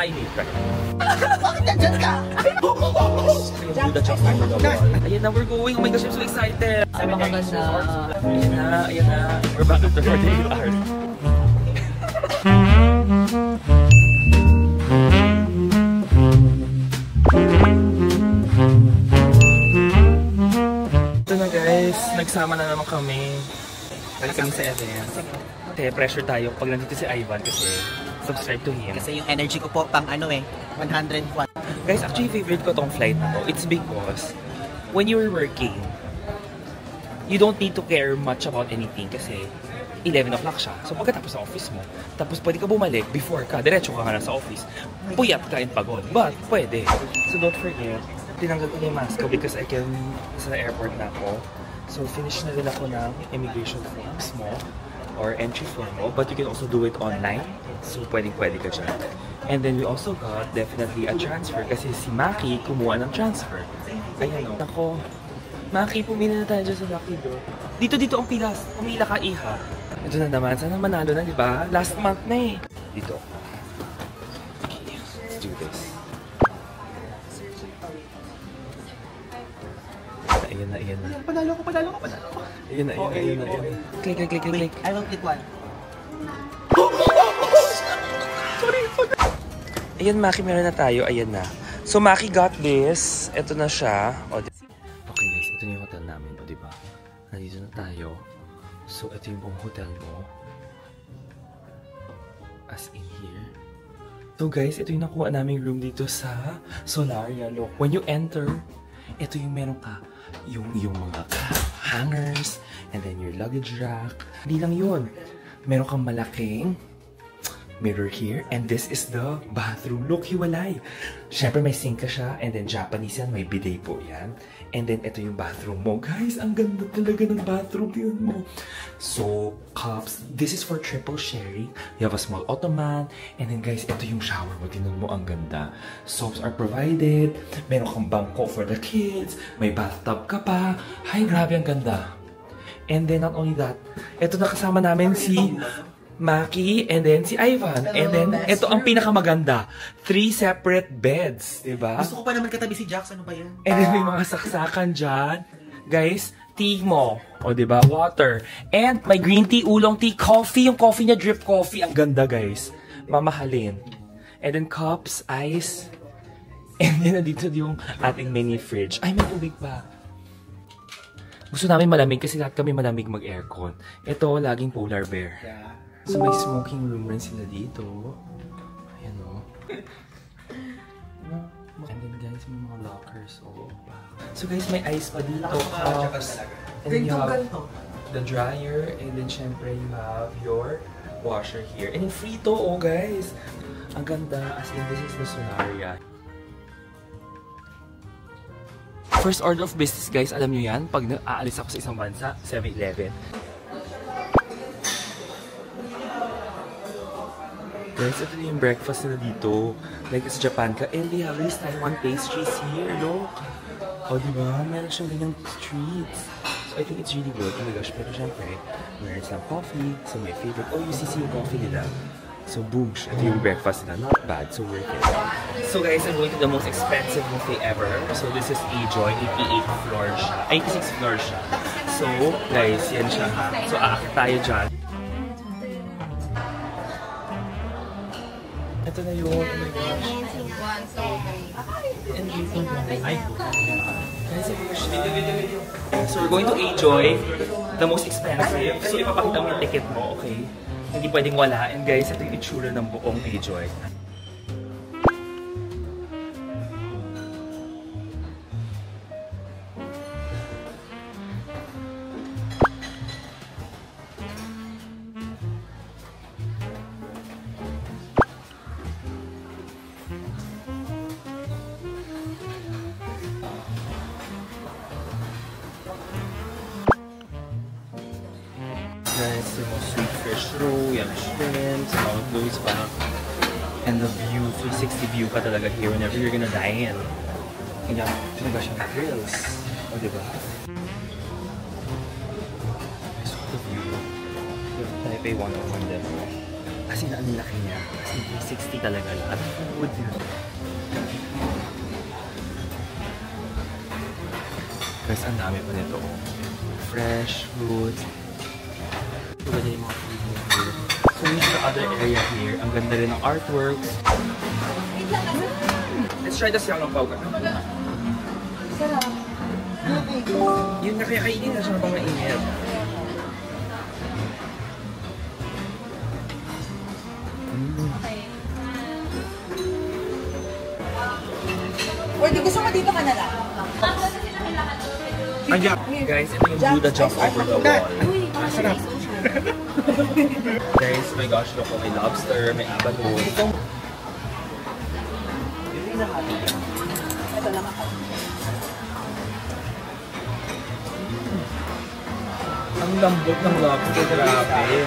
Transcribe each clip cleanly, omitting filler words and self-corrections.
highway, right? Bakit nandyan ka? Ayan na, we're going. Oh my gosh, I'm so excited. Ay, makaganda. Ayan na. We're back to the daily art. Ito na guys, nagsama na naman kami. Balik kami sa event. Kaya pressure tayo pag nandito si Ivan kasi subscribe to him. Kasi yung energy ko po pang 101. Guys, actually favorite ko tong flight na to. It's because when you're working, you don't need to care much about anything kasi 11 o'clock siya. So pagkatapos ng office mo, tapos pwede ka bumalik before ka, diretso ka na sa office. Puyat ka and pagod, but pwede. So don't forget, tinanggal ko na yung mask ko because I can sa airport na ako. So finish na rin ako ng immigration forms mo or entry form mo, but you can also do it online. So pwede ka dyan. And then we also got definitely a transfer kasi si Maki kumuha ng transfer. Ayan o. Ako, Maki, pumila na tayo dyan sa Lucky Draw. Dito ang pilas. Pumila ka, iha. Ito na naman. Sana manalo na, di ba? Last month na eh. Dito. Okay, let's do this. Ayan na. Panalo ko. Ayan na. Click. Wait, I will click one. Sorry. Ayan, Maki, meron na tayo. Ayan na. So, Maki got this. Ito na siya. Okay guys, ito na yung hotel namin. O, diba? Nandito na tayo. So, ito yung buong hotel mo. As in here. So, guys, ito yung nakuha naming room dito sa Solaria. Look, when you enter, ito yung meron ka. Yung mga hangers, and then your luggage rack. Hindi lang yun. Meron kang malaking mirror here, and this is the bathroom. Look, hiwalay. Siyempre may sink ka siya, and then Japanese yan, may bidet po yan. And then ito yung bathroom mo. Guys, ang ganda talaga ng bathroom yun mo. So, cups. This is for triple sharing. You have a small ottoman, and then guys, ito yung shower mo. Tingnan mo, ang ganda. Soaps are provided. Meron kang bangko for the kids. May bathtub ka pa. Ay, grabe, ang ganda. And then not only that, ito na kasama namin si Maki, and then si Ivan. And then, ito ang pinakamaganda. 3 separate beds, diba? Gusto ko pa naman katabi si Jax. Ano ba yan? And then, may mga saksakan dyan. Guys, tea mo. O, diba? Water. And may green tea, oolong tea, coffee. Yung coffee niya, drip coffee. Ang ganda, guys. Mamahalin. And then, cups, ice. And then, nandito yung ating mini fridge. Ay, may tubig pa. Gusto namin malamig kasi lahat kami malamig mag-aircon. Ito, laging polar bear. Yeah. So, may smoking room rin sila dito. Ayan o. And then guys, may mga lockers. So guys, may ice pa dito. Cups. And then you have the dryer. And then syempre you have your washer here. And then free to, oh guys. Ang ganda. As in, this is the Solaria. First order of business guys, alam nyo yan. Pag aalis ako sa isang bansa, 7-Eleven. Guys, ito yung breakfast nila dito. Like, sa Japan ka. And they have these Taiwan pastries here. Look. O, diba? Meron siyang ganyang treats. So, I think it's really good. Oh my gosh. Pero syempre, meron silang coffee. So, my favorite. Oh, UCC yung coffee nila. So, boom. Ito yung breakfast nila. Not bad. So, worth it. So, guys, I'm going to the most expensive buffet ever. So, this is A-Joy. 88th floor siya. 86th floor siya. So, guys, yan siya ha. So, aakit tayo dyan. Ito na yun. Oh my gosh. And so we're going to A-Joy, the most expensive. So ipapakita mo yung ticket mo, okay? Hindi pwedeng wala. And guys, ito yung itsura ng buong A-Joy. Guys, yung mga sweet fish roll, yung shrimps, all of those pa. And the view, 360 view pa talaga here whenever you're gonna dine. And yan, talaga siyang grills. O, diba? Guys, what the view? Taipei 101 din. Kasi ang laki niya. Kasi 360 talaga lahat. Food yan. Guys, ang dami pa nito. Fresh fruits. Pwede yung mga food here. So, yung the other area here, ang ganda rin ng artworks. Let's try the xiaolongbao. Sarap. Yun na kaya kainin na siya pang mainit. Pwede gusto mo dito ka na lang. Guys, ito yung Buddha jump over the wall. Masarap. Guys, my gosh, look, may lobster, may abalone. Ito lang ako. Ang lambot ng lobster, grabe.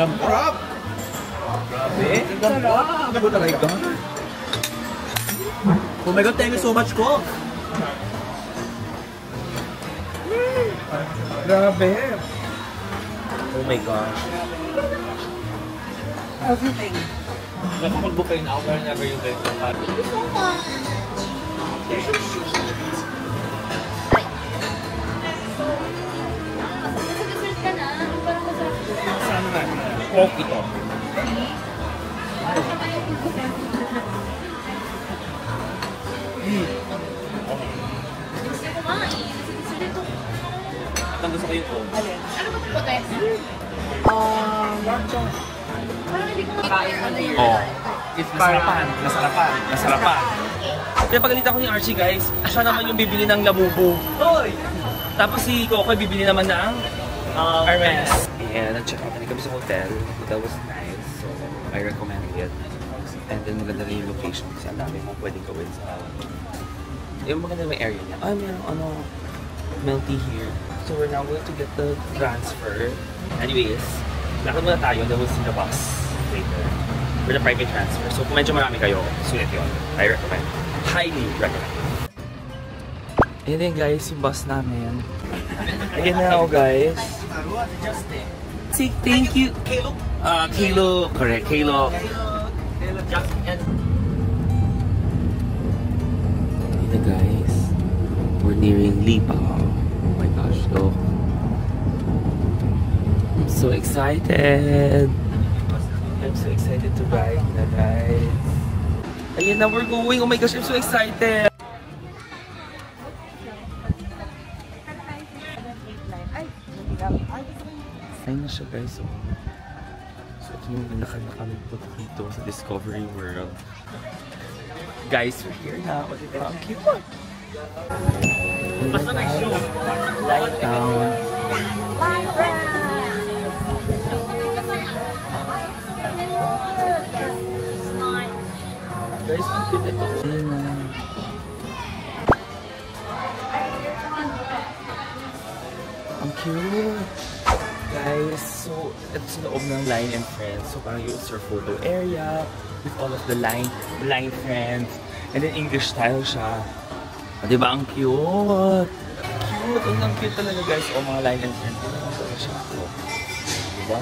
Lambot. Grabe. Sarap! Oh my God. Oh my God, thank you so much ko! Grabe. Oh my gosh. Everything. Nakapag-bukay na ako whenever you guys are Saan nga? Coke ito. At ang gusto ko yung Coke. Alin? Ano ba ito puti? Parang hindi ko makain ano yun. Oh. Nasarapan. Nasarapan. Nasarapan. Kaya pagalitan ko ni Archie, guys, siya naman yung bibili ng labubo. Tapos si Coco bibili naman ng Hermes. And nag-check out kami sa hotel. That was nice. So, I recommend it. And then maganda rin yung location kasi ang dami mong pwedeng gawin sa... Yung maganda yung area niya. Meron melty here. So we're now going to get the transfer. Anyways, lakad muna tayo. Then we'll see the bus later. For the private transfer. So kung medyo marami kayo, sulit yun. I recommend. Highly recommend. Ayan din guys, yung bus namin. Ayan na ako guys. Say thank you. Kilo? Kilo. Correct, Kilo. Dito guys, we're nearing Lipa. Oh my gosh, look. I'm so excited. I'm so excited to ride na guys. Ayan na, we're going. Oh my gosh, I'm so excited. Ayun na siya guys. Oh. So ito yung nilakad na kami po dito sa Discovery World. Guys, we're here na. O diba? Ang cute! Basta may show! Light down. Guys, ang cute ito. Ayun na. Ang cute! Guys, so ito sa loob ng Line and Friends. So parang yung your photo area with all of the line friends. And then English style siya. O, diba? Ang cute! Cute! Ang cute talaga guys. O mga Line and Friends. Diba? Ang talaga siya. O, diba?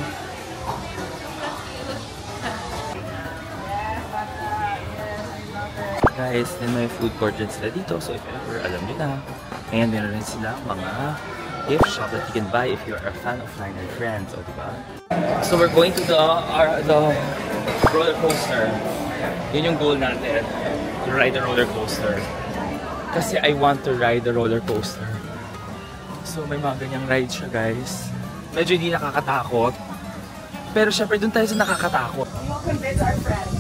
Guys, then may food court din sila dito. So if ever, alam nyo na. Ayan, meron rin sila mga gift shop that you can buy if you're a fan of Line and Friends. O, diba? So we're going to the roller coaster. Yun yung goal natin. To ride the roller coaster. Kasi I want to ride the roller coaster. So may mga ganyang ride siya guys. Medyo hindi nakakatakot. Pero syempre dun tayo sa nakakatakot. We will convince our friends.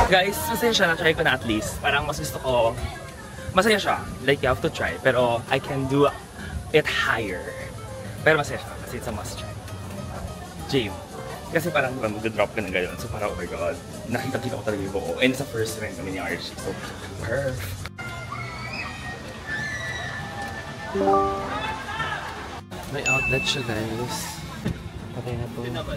Guys, masaya siya. Na-try ko na at least. Parang mas gusto ko. Masaya siya. Like you have to try. Pero I can do it higher. Pero masaya siya. Kasi it's a must try. Jame. Kasi parang mag-drop ka na gano'n. So parang, oh my god, nakita-kita ko talaga yung buo. And it's the first time kami ni Archie. So, perfect. May outlet siya, guys. Patay na to.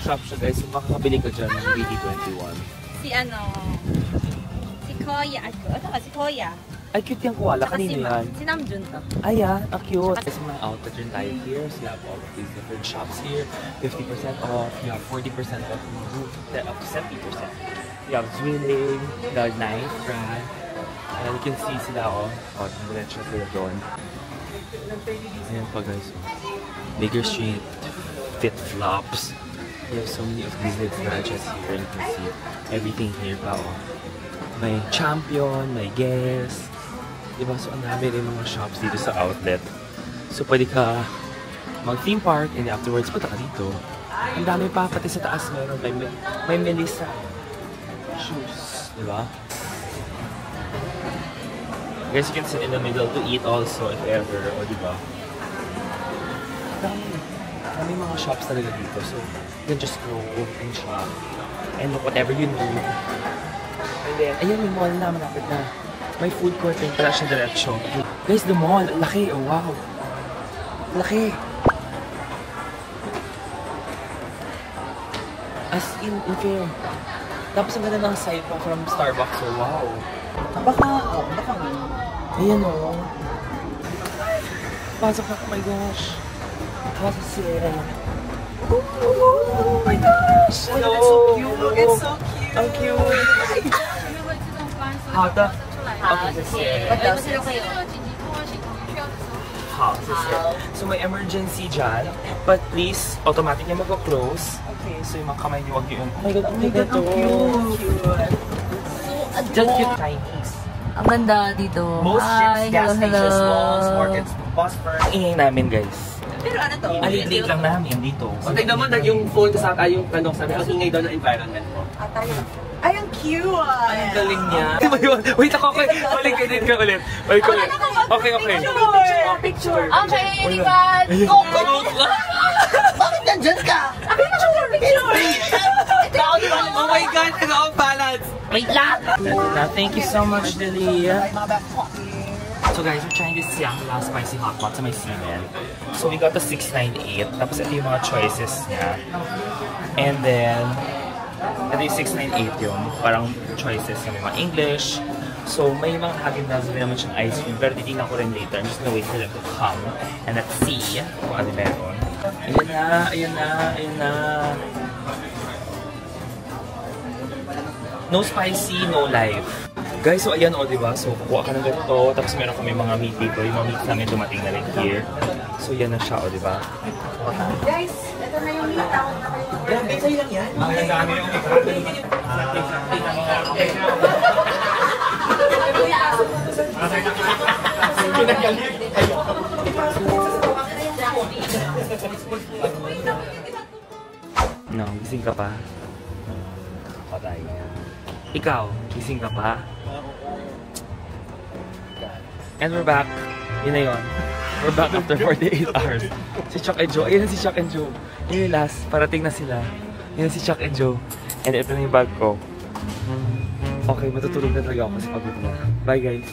Shop siya, guys. So, makakabili ka dyan ng BD21. Si ano, si Koya. Ito ka, si Koya. Ay, cute yung koala. Kanino yan? Si Namjoon to. Ayan, ang cute. There's mga outlet rin tayo here. So you have all of these different shops here. 50% off. You have 40% off. Up to 70%. You have Zwilling, the Knife brand. And you can see sila, oh. Oh, diretso sila doon. Ayan pa, guys. Bigger Street, Fit Flops. You have so many of these little branches here. You can see everything here pa, oh. May Champion, may Guess. Diba? So, ang dami rin mga shops dito sa outlet. So, pwede ka mag-theme park and afterwards, punta ka dito. Ang dami pa, pati sa taas meron. May Melissa shoes. Diba? Guys, you can sit in the middle to eat also if ever. O, diba? Dami mga shops talaga dito. So, you can just go and shop and look whatever you need. And then, ayun, may mall na, malapit na. May food court rin pala siya diretsyo. Guys, the mall, laki, oh wow. Laki. As in film. Tapos ang ganda ng side pa from Starbucks, oh wow. Baka Ayan oh. Pasok na, oh my gosh. Pasok siya. Oh my gosh! Hello! It's so cute. Ang cute! How the? 好，谢谢。我都是会有。好，谢谢。So may emergency dyan, but please, automatic niya mag-close. Okay. So yung mga kamay niyo, wag yun. Oh my God, ang ganda to. So Just cute adorable. Chinese. Ang ganda dito. Most Hi, ships, gas hello, stations, malls, hello. markets, bus firms. Ingay namin, guys. Pero ano to? Alitrate lang namin dito. O, tignan mo, yung phone sa yung tanong sabi, ang ingay daw ng environment mo. Tayo. Ay, ang cute! Ang galing niya. Di ba yun? Wait ako, okay. Ulit ka din ka ulit. Ulit ka ulit. Okay, okay. Picture! Okay, everyone. Go, go, go. Bakit nandyan ka? Picture! Oh my God, ano ang balance? Wait lang. Thank you so much, Delia. Ay, mga backpocket. So guys, we're trying this Siangla spicy hot pot sa may semen. So we got the 698. Tapos ito yung mga choices niya. And then, ito yung 698 yung parang choices niya. May mga English. So may mga Häagen-Dazs din naman siyang ice cream. Pero titignan ko rin later. I'm just gonna wait for them to come. And let's see kung ano meron. Ayan na, ayan na, ayan na. No spicy, no life. Guys, so ayan o, diba? So, kukuha ka ng ganito, tapos meron kami mga meat dito. Yung mga meat namin dumating na rin here. So, yan na siya o, diba? Guys, ito na yung meat. Tawag na kayo. Grabe, sa'yo lang yan. Ang dami yung No, gising ka pa? Patay. Ikaw, gising ka pa? And we're back. Yun na yun. We're back after 48 hours. Si Chuck and Joe. Ayun na si Chuck and Joe. Yun yung last. Parating na sila. Yun na si Chuck and Joe. And ito na yung bag ko. Okay, matutulog na talaga ako kasi pagod na. Bye guys.